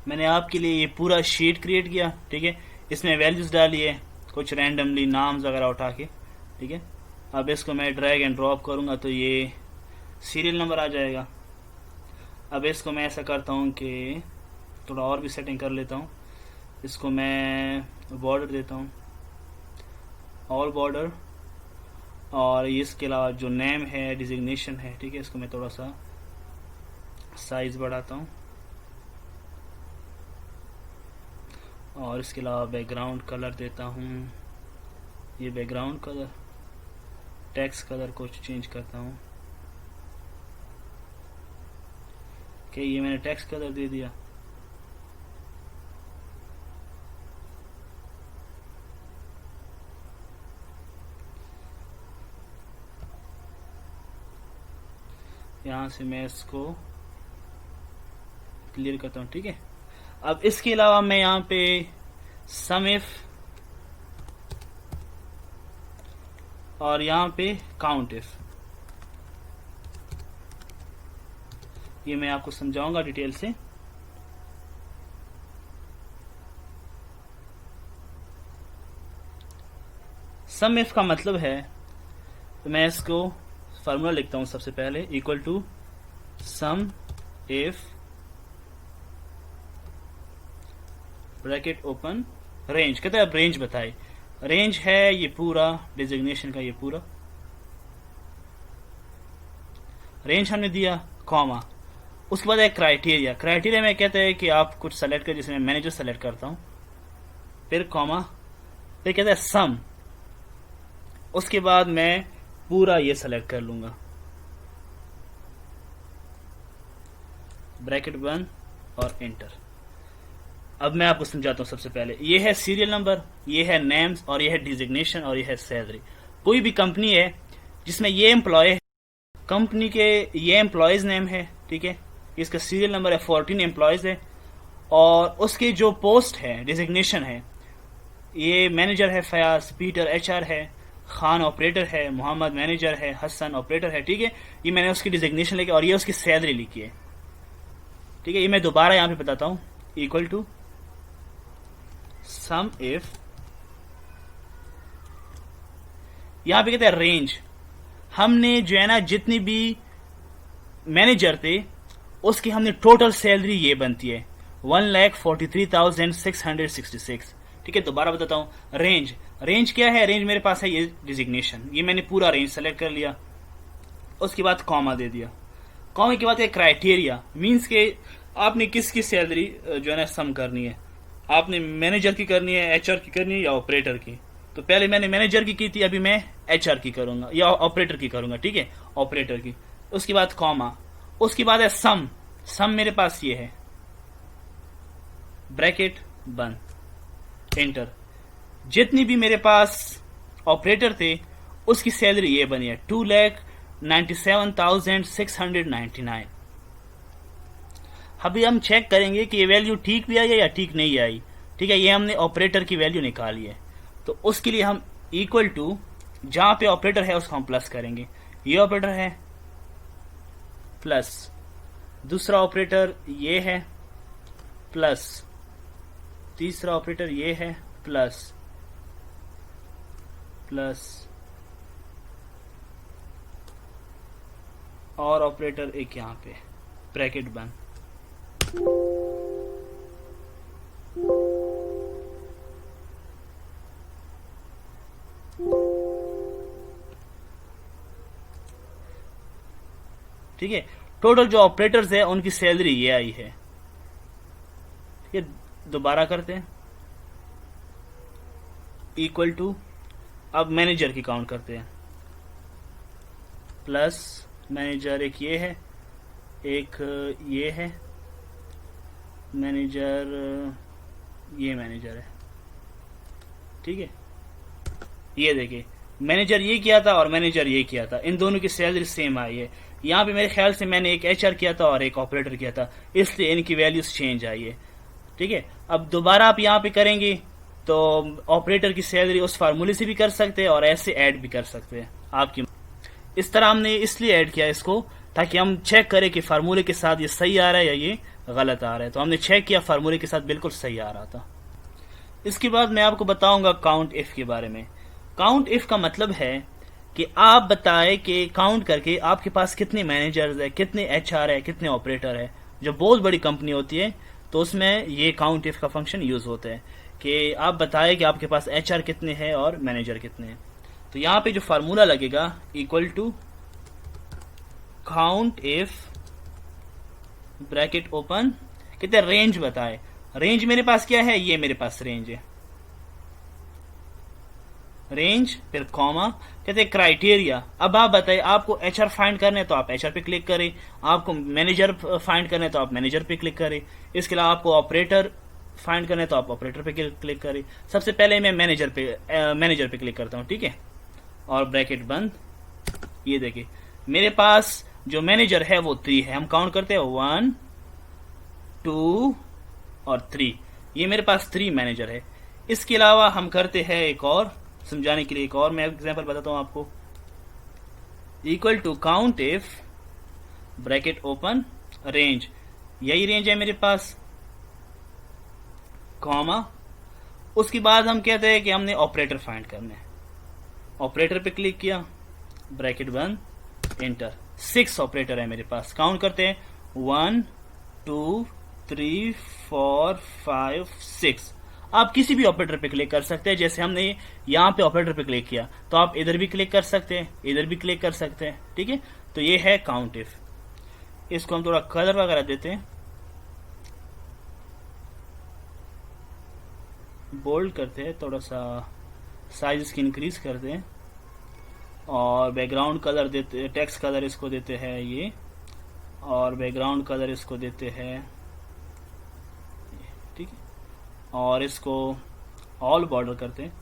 मैंने आपके लिए ये पूरा शीट क्रिएट किया, ठीक है। इसमें वैल्यूज डाली है, कुछ रैंडमली नाम्स वगैरह उठा के, ठीक है। अब इसको मैं ड्रैग एंड ड्रॉप करूंगा तो ये सीरियल नंबर आ जाएगा। अब इसको मैं ऐसा करता हूँ कि थोड़ा और भी सेटिंग कर लेता हूँ। इसको मैं बॉर्डर देता हूँ, ऑल बॉर्डर, और इसके अलावा जो नेम है, डिजिग्नेशन है, ठीक है, इसको मैं थोड़ा सा साइज बढ़ाता हूँ। और इसके अलावा बैकग्राउंड कलर देता हूँ, ये बैकग्राउंड कलर, टेक्स्ट कलर को चेंज करता हूँ कि ये मैंने टेक्स्ट कलर दे दिया। यहाँ से मैं इसको क्लियर करता हूँ, ठीक है। अब इसके अलावा मैं यहाँ पे सम इफ और यहाँ पे काउंट इफ, ये मैं आपको समझाऊंगा डिटेल से। सम इफ का मतलब है, तो मैं इसको फार्मूला लिखता हूं सबसे पहले, equal to sum if bracket open range, कहते हैं अब रेंज बताए। रेंज है ये पूरा डिजिग्नेशन का, ये पूरा रेंज हमने दिया, कॉमा, उसके बाद एक क्राइटेरिया। क्राइटेरिया में कहते हैं कि आप कुछ सेलेक्ट कर, जैसे मैं मैनेजर सेलेक्ट करता हूं, फिर कॉमा, फिर कहते हैं सम, उसके बाद मैं पूरा ये सेलेक्ट कर लूंगा, ब्रैकेट बंद और एंटर। अब मैं आपको समझाता हूं। सबसे पहले ये है सीरियल नंबर, ये है नेम्स, और ये है डिजिग्नेशन, और ये है सैलरी। कोई भी कंपनी है जिसमें ये एम्प्लॉय, कंपनी के ये एम्प्लॉयज नेम है, ठीक है, इसका सीरियल नंबर है, 14 एम्प्लॉयज है, और उसकी जो पोस्ट है, डिजिग्नेशन है, ये मैनेजर है फयाज, पीटर एचआर है, खान ऑपरेटर है, मोहम्मद मैनेजर है, हसन ऑपरेटर है, ठीक है। ये मैंने उसकी डिजिग्नेशन लिखी और ये उसकी सैलरी लिखी है, ठीक है। ये मैं दोबारा यहां पे बताता हूं, इक्वल टू सम इफ, यहां पे कहते हैं रेंज। हमने जो है ना जितनी भी मैनेजर थे उसकी हमने टोटल सैलरी ये बनती है 1,43,666, ठीक है। दोबारा बताता हूं, रेंज, रेंज क्या है, रेंज मेरे पास है ये डिजिग्नेशन, ये मैंने पूरा रेंज सेलेक्ट कर लिया, उसके बाद कॉमा दे दिया। कॉमा के बाद एक क्राइटेरिया, मीन्स के आपने किसकी सैलरी जो है ना सम करनी है, आपने मैनेजर की करनी है, एचआर की करनी है या ऑपरेटर की। तो पहले मैंने मैनेजर की थी, अभी मैं एचआर की करूंगा या ऑपरेटर की करूंगा, ठीक है, ऑपरेटर की। उसके बाद कॉमा, उसके बाद है सम। सम मेरे पास ये है, ब्रैकेट बंद, एंटर। जितनी भी मेरे पास ऑपरेटर थे उसकी सैलरी ये बनी है 2,97,699। अभी हम चेक करेंगे कि ये वैल्यू ठीक भी आई है या ठीक नहीं आई। ठीक है, ये हमने ऑपरेटर की वैल्यू निकाली है, तो उसके लिए हम इक्वल टू जहां पे ऑपरेटर है उसको हम प्लस करेंगे। ये ऑपरेटर है प्लस, दूसरा ऑपरेटर ये है प्लस, तीसरा ऑपरेटर ये है प्लस प्लस, और ऑपरेटर एक यहां पे, ब्रैकेट बंद। ठीक है, टोटल जो ऑपरेटर्स है उनकी सैलरी ये आई है। ठीक है, दोबारा करते हैं, इक्वल टू, अब मैनेजर की काउंट करते हैं, प्लस मैनेजर एक ये है, एक ये है मैनेजर, ये मैनेजर है। ठीक है, ये देखिए मैनेजर ये किया था और मैनेजर ये किया था, इन दोनों की सैलरी सेम आई है। यहाँ पे मेरे ख्याल से मैंने एक एचआर किया था और एक ऑपरेटर किया था, इसलिए इनकी वैल्यूज चेंज आई है। ठीक है, अब दोबारा आप यहाँ पे करेंगे तो ऑपरेटर की सैलरी उस फार्मूले से भी कर सकते हैं और ऐसे ऐड भी कर सकते हैं आपकी। इस तरह हमने इसलिए ऐड किया इसको ताकि हम चेक करें कि फार्मूले के साथ ये सही आ रहा है या ये गलत आ रहा है। तो हमने चेक किया, फार्मूले के साथ बिल्कुल सही आ रहा था। इसके बाद मैं आपको बताऊंगा काउंट इफ के बारे में। काउंट इफ का मतलब है कि आप बताएं कि काउंट करके आपके पास कितने मैनेजर्स है, कितने एचआर है, कितने ऑपरेटर है। जो बहुत बड़ी कंपनी होती है तो उसमें ये काउंट इफ का फंक्शन यूज होता है कि आप बताएं कि आपके पास एचआर कितने हैं और मैनेजर कितने हैं। तो यहाँ पे जो फार्मूला लगेगा equal to count if, bracket open, कितने रेंज बताए। रेंज मेरे पास क्या है, ये मेरे पास रेंज है, रेंज, फिर कॉमा, कहते हैं क्राइटेरिया। अब आप बताइए आपको एचआर फाइंड करना है तो आप एचआर पे क्लिक करें, आपको मैनेजर फाइंड करना है तो आप मैनेजर पे क्लिक करें, इसके अलावा आपको ऑपरेटर फाइंड करना है तो आप ऑपरेटर पे क्लिक करें। सबसे पहले मैं मैनेजर पे क्लिक करता हूं, ठीक है, और ब्रैकेट बंद। ये देखिए मेरे पास जो मैनेजर है वो 3 है, हम काउंट करते हैं 1 2 और 3, ये मेरे पास 3 मैनेजर है। इसके अलावा हम करते हैं एक और, समझाने के लिए एक और मैं एग्जांपल बताता हूं आपको। Equal to count if, bracket open, range, यही रेंज है मेरे पास, कॉमा, उसके बाद हम कहते हैं कि हमने ऑपरेटर फाइंड करना है। ऑपरेटर पे क्लिक किया, ब्रैकेट बंद, एंटर। 6 ऑपरेटर है मेरे पास, काउंट करते हैं 1 2 3 4 5 6। आप किसी भी ऑपरेटर पे क्लिक कर सकते हैं, जैसे हमने यहाँ पे ऑपरेटर पे क्लिक किया तो आप इधर भी क्लिक कर सकते हैं, इधर भी क्लिक कर सकते हैं। ठीक है, तो ये है काउंट इफ। इसको हम थोड़ा कलर वगैरह देते हैं, बोल्ड करते हैं, थोड़ा सा साइज इसकी इंक्रीज करते हैं, और बैकग्राउंड कलर देते हैं, टेक्स्ट कलर इसको देते हैं ये, और बैकग्राउंड कलर इसको देते हैं, ठीक है, और इसको ऑल बॉर्डर करते हैं।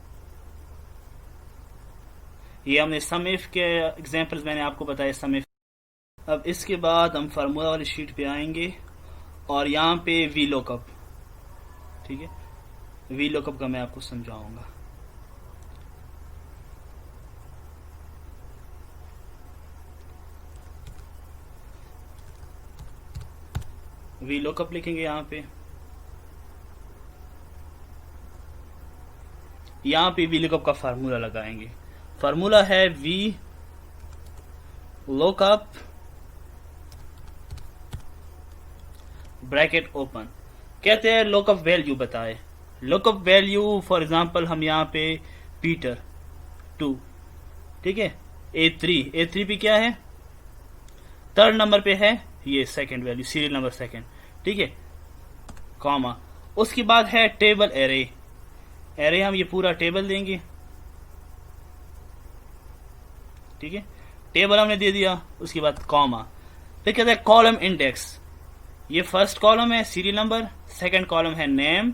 ये हमने सम इफ के एग्जांपल्स मैंने आपको बताया, सम इफ। अब इसके बाद हम फार्मूला वाली शीट पे आएंगे और यहाँ पे वी लुकअप, ठीक है, वी लुकअप का मैं आपको समझाऊंगा। वी लुकअप लिखेंगे यहाँ पे, यहाँ पे वी लुकअप का फार्मूला लगाएंगे। फार्मूला है वी लुकअप, ब्रैकेट ओपन, कहते हैं लुकअप वैल्यू बताए। लुकअप वैल्यू फॉर एग्जांपल हम यहाँ पे पीटर 2, ठीक है, A3 पे क्या है थर्ड नंबर पे है ये second value, serial number second, ठीक है, कॉमा। उसके बाद है टेबल एरे, एरे हम ये पूरा टेबल देंगे, ठीक है, टेबल हमने दे दिया, उसके बाद कॉमा। फिर कहते हैं कॉलम इंडेक्स, ये फर्स्ट कॉलम है सीरियल नंबर, सेकंड कॉलम है नेम,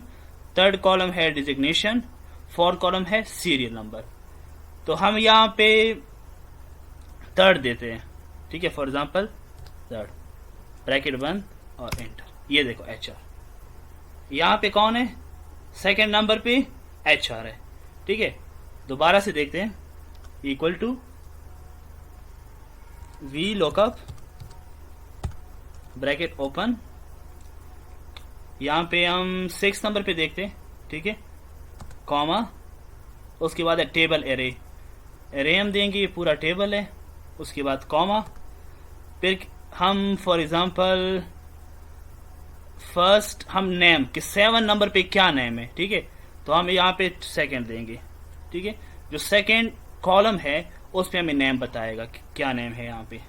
थर्ड कॉलम है डिजिग्नेशन, फोर्थ कॉलम है सीरियल नंबर। तो हम यहाँ पे थर्ड देते हैं, ठीक है, फॉर एग्जांपल थर्ड, ब्रैकेट बंद और एंटर। ये देखो HR, यहाँ पे कौन है, सेकंड नंबर पे HR है, ठीक है। दोबारा से देखते हैं, equal to V lookup bracket open, यहाँ पे हम 6 नंबर पे देखते हैं, ठीक है, कॉमा। उसके बाद है टेबल एरे, एरे हम देंगे, ये पूरा टेबल है, उसके बाद कॉमा। फिर हम फॉर एग्जांपल फर्स्ट हम नेम कि 7 नंबर पे क्या नेम है, ठीक है, तो हम यहाँ पे सेकंड देंगे, ठीक है। जो सेकंड कॉलम है उस पे हमें नेम बताएगा कि क्या नेम है यहाँ पे,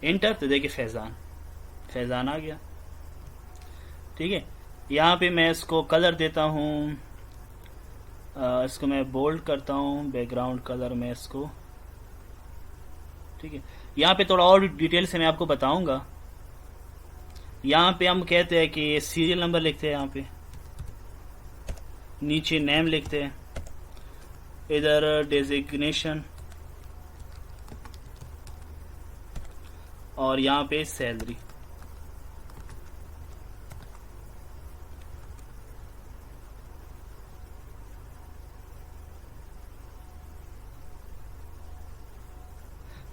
इंटर। तो देखिए फैजान, फैजान आ गया, ठीक है। यहाँ पे मैं इसको कलर देता हूँ, इसको मैं बोल्ड करता हूँ, बैकग्राउंड कलर में इसको, ठीक है। यहाँ पे थोड़ा और डिटेल से मैं आपको बताऊंगा। यहाँ पे हम कहते हैं कि सीरियल नंबर लिखते हैं, यहाँ पे नीचे नेम लिखते हैं, इधर डेजिग्नेशन और यहाँ पे सैलरी।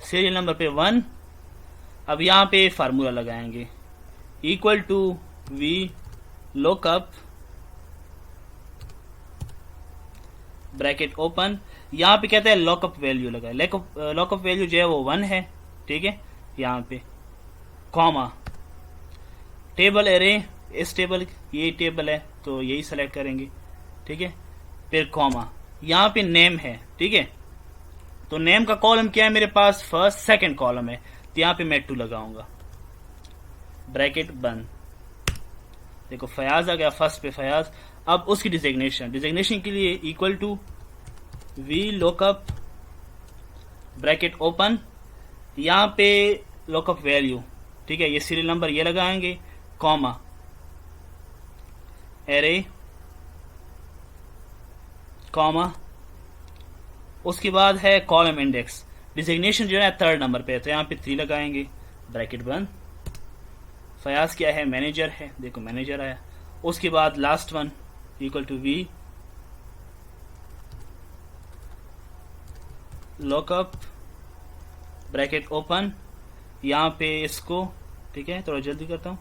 सीरियल नंबर पे 1। अब यहाँ पे फार्मूला लगाएंगे, equal to V lookup bracket open, यहाँ पे कहते हैं लॉकअप वैल्यू लगाए, लॉकअप वैल्यू जो है वो 1 है, ठीक है, यहाँ पे कॉमा। टेबल एरे, इस टेबल, ये टेबल है तो यही सेलेक्ट करेंगे, ठीक है, फिर कॉमा। यहाँ पे नेम है, ठीक है, तो नेम का कॉलम क्या है मेरे पास, फर्स्ट सेकंड कॉलम है, तो यहाँ पे मैं 2 लगाऊंगा, ब्रैकेट बंद। देखो फयाज आ गया, फर्स्ट पे फयाज। अब उसकी डिजिग्नेशन, डिजिग्नेशन के लिए equal to V lookup bracket open, यहाँ पे लुकअप वैल्यू, ठीक है, ये सीरियल नंबर ये लगाएंगे, कॉमा, एरे, कॉमा। उसके बाद है कॉलम इंडेक्स, डिजिग्नेशन जो है थर्ड नंबर पे है, तो यहाँ पे 3 लगाएंगे, ब्रैकेट बंद। फयाज क्या है, मैनेजर है, देखो मैनेजर आया। उसके बाद last one equal to V lookup bracket open, यहाँ पे इसको, ठीक है, थोड़ा जल्दी करता हूं,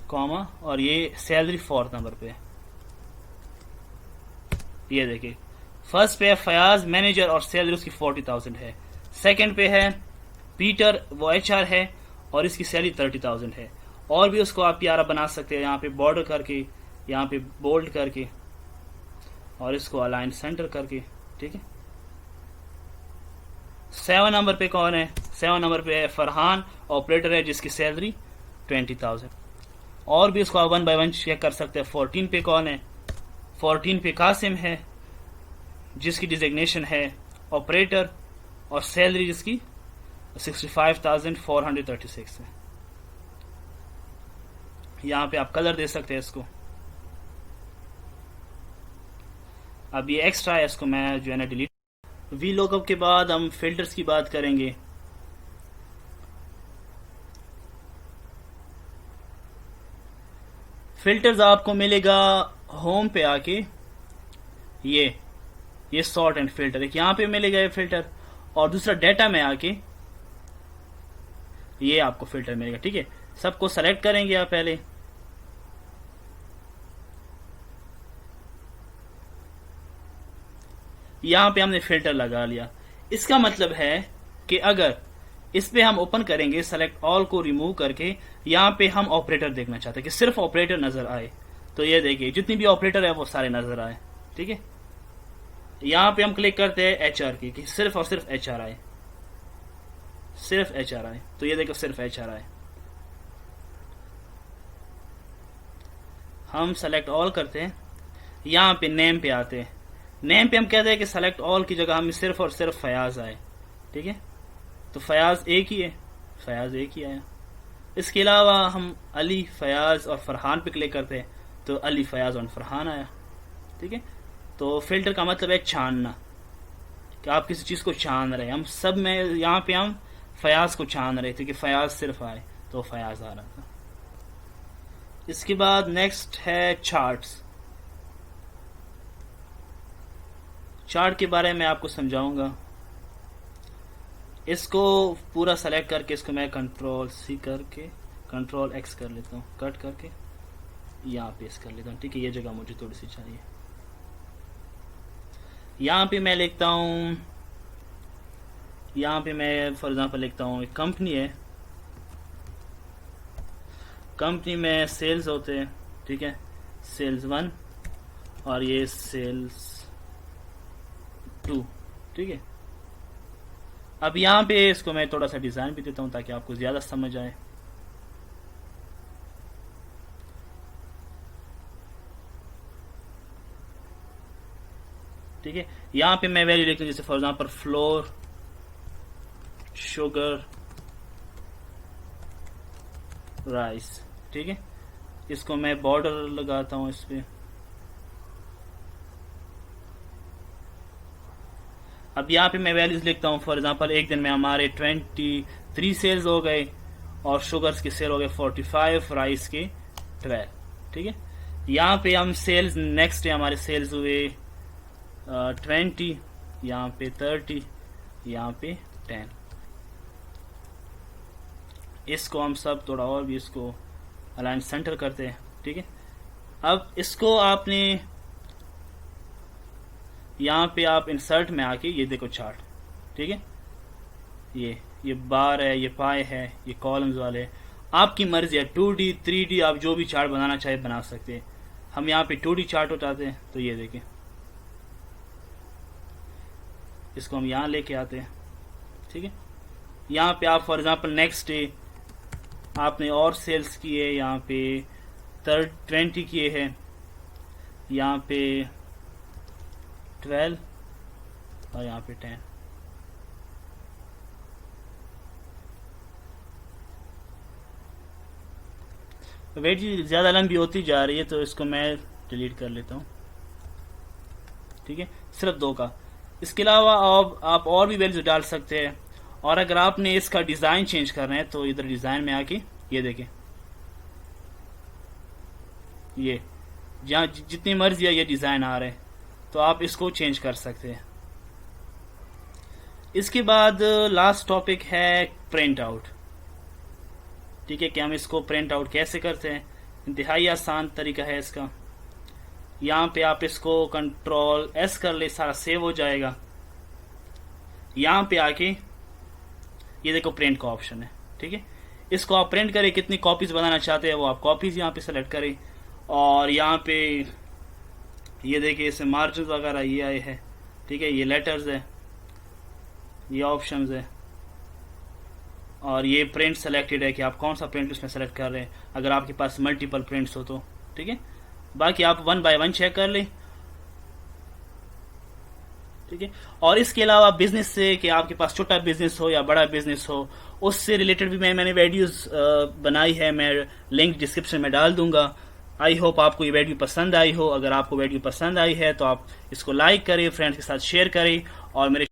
कॉमा, और ये सैलरी फोर्थ नंबर पे। ये देखिए फर्स्ट पे है फयाज मैनेजर और सैलरी उसकी 40,000 है, सेकंड पे है पीटर वो HR है और इसकी सैलरी 30,000 है। और भी उसको आप प्यारा बना सकते हैं, यहाँ पे बॉर्डर करके, यहाँ पे बोल्ड करके और इसको अलाइन सेंटर करके, ठीक है। 7 नंबर पे कौन है, 7 नंबर पे है फरहान, ऑपरेटर है जिसकी सैलरी 20,000। और भी उसको 1 बाय 1 चेक कर सकते हैं। 14 पे कौन है, 14 पे कासिम है जिसकी डिजिग्नेशन है ऑपरेटर और सैलरी जिसकी 65,436 है। यहाँ पे आप कलर दे सकते हैं इसको। अब ये एक्स्ट्रा है, इसको मैं जो है ना डिलीट। वी लुकअप के बाद हम फिल्टर्स की बात करेंगे। फिल्टर्स आपको मिलेगा होम पे आके, ये सॉर्ट एंड फिल्टर एक यहाँ पे मिलेगा ये फिल्टर, और दूसरा डेटा में आके ये आपको फिल्टर मिलेगा, ठीक है। सबको सेलेक्ट करेंगे आप पहले, यहां पे हमने फिल्टर लगा लिया। इसका मतलब है कि अगर इस पे हम ओपन करेंगे सेलेक्ट ऑल को रिमूव करके, यहाँ पे हम ऑपरेटर देखना चाहते हैं कि सिर्फ ऑपरेटर नजर आए, तो ये देखिए जितनी भी ऑपरेटर है वो सारे नजर आए, ठीक है। यहाँ पे हम क्लिक करते हैं HR की कि सिर्फ और सिर्फ HR आए, सिर्फ HR आए। तो ये देखो सिर्फ HR आए। हम सेलेक्ट ऑल करते हैं, यहाँ पे नेम पे आते हैं। नेम पे हम कहते हैं कि सेलेक्ट ऑल की जगह हमें सिर्फ और सिर्फ फयाज आए, ठीक है। तो फयाज एक ही है, फयाज एक ही आया। इसके अलावा हम अली, फयाज और फरहान पे क्लिक करते हैं तो अली, फयाज और फरहान आया, ठीक है। तो फिल्टर का मतलब है छानना, कि आप किसी चीज़ को छान रहे हैं। हम सब में यहाँ पे हम फयाज को छान रहे थे कि फयाज सिर्फ आए, तो फयाज आ रहा था। इसके बाद नेक्स्ट है चार्ट्स। चार्ट के बारे में आपको समझाऊंगा। इसको पूरा सेलेक्ट करके इसको मैं Ctrl+C करके Ctrl+X कर लेता हूँ, कट करके यहाँ पेस्ट कर लेता हूँ, ठीक है। ये जगह मुझे थोड़ी सी चाहिए। यहाँ पे मैं लिखता हूँ, यहाँ पे मैं फॉर एग्जांपल लिखता हूँ एक कंपनी है, कंपनी में सेल्स होते हैं, ठीक है, सेल्स 1 और ये सेल्स 2, ठीक है। अब यहाँ पे इसको मैं थोड़ा सा डिज़ाइन भी देता हूँ ताकि आपको ज़्यादा समझ आए। ठीक है, यहाँ पे मैं वैल्यू लिखता हूँ, जैसे for example floor, sugar, rice, ठीक है। इसको मैं बॉर्डर लगाता हूँ इस पे। अब यहाँ पे मैं वैल्यूज लिखता हूँ, फॉर एग्जांपल एक दिन में हमारे 23 सेल्स हो गए और शुगर्स के सेल हो गए 45, राइस के 12, ठीक है। यहाँ पे हम सेल्स, नेक्स्ट डे हमारे सेल्स हुए 20, यहाँ पे 30, यहाँ पे 10। इसको हम सब थोड़ा और भी इसको अलाइन सेंटर करते हैं, ठीक है। अब इसको आपने यहाँ पे आप इंसर्ट में आके ये देखो चार्ट, ठीक है। ये बार है, ये पाए है, ये कॉलम्स वाले, आपकी मर्जी है। 2D 3D आप जो भी चार्ट बनाना चाहे बना सकते हैं। हम यहाँ पे 2D चार्ट उठाते हैं, तो ये देखें, इसको हम यहाँ लेके आते हैं, ठीक है। यहाँ पे आप फॉर एग्जांपल नेक्स्ट डे आपने और सेल्स किए, यहाँ पे 20 किए हैं, यहाँ पे 12 और यहाँ पे 10। वेट जी ज़्यादा लंबी होती जा रही है तो इसको मैं डिलीट कर लेता हूँ, ठीक है। सिर्फ 2 का। इसके अलावा आप और भी वैल्यूज डाल सकते हैं। और अगर आपने इसका डिज़ाइन चेंज करना है तो इधर डिज़ाइन में आके ये देखें, ये जहाँ जितनी मर्जी है ये डिज़ाइन आ रहे हैं, तो आप इसको चेंज कर सकते हैं। इसके बाद लास्ट टॉपिक है प्रिंट आउट, ठीक है, कि हम इसको प्रिंट आउट कैसे करते हैं। इंतहाई आसान तरीका है इसका। यहाँ पे आप इसको Ctrl+S कर ले, सारा सेव हो जाएगा। यहाँ पे आके ये देखो प्रिंट का ऑप्शन है, ठीक है। इसको आप प्रिंट करें, कितनी कॉपीज बनाना चाहते हैं वो आप कॉपीज यहाँ पे सेलेक्ट करें। और यहाँ पे ये देखिए इसमें मार्जिन वगैरह ये आए हैं, ठीक है। ये लेटर्स है, ये ऑप्शंस है, और ये प्रिंट सेलेक्टेड है कि आप कौन सा प्रिंट उसमें सेलेक्ट कर रहे हैं, अगर आपके पास मल्टीपल प्रिंट्स हो तो, ठीक है। बाकी आप 1 बाय 1 चेक कर लें, ठीक है। और इसके अलावा बिजनेस से, कि आपके पास छोटा बिजनेस हो या बड़ा बिजनेस हो, उससे रिलेटेड भी मैंने वीडियोस बनाई है, मैं लिंक डिस्क्रिप्शन में डाल दूंगा। आई होप आपको ये वीडियो पसंद आई हो। अगर आपको वीडियो पसंद आई है तो आप इसको लाइक करें, फ्रेंड्स के साथ शेयर करें और मेरे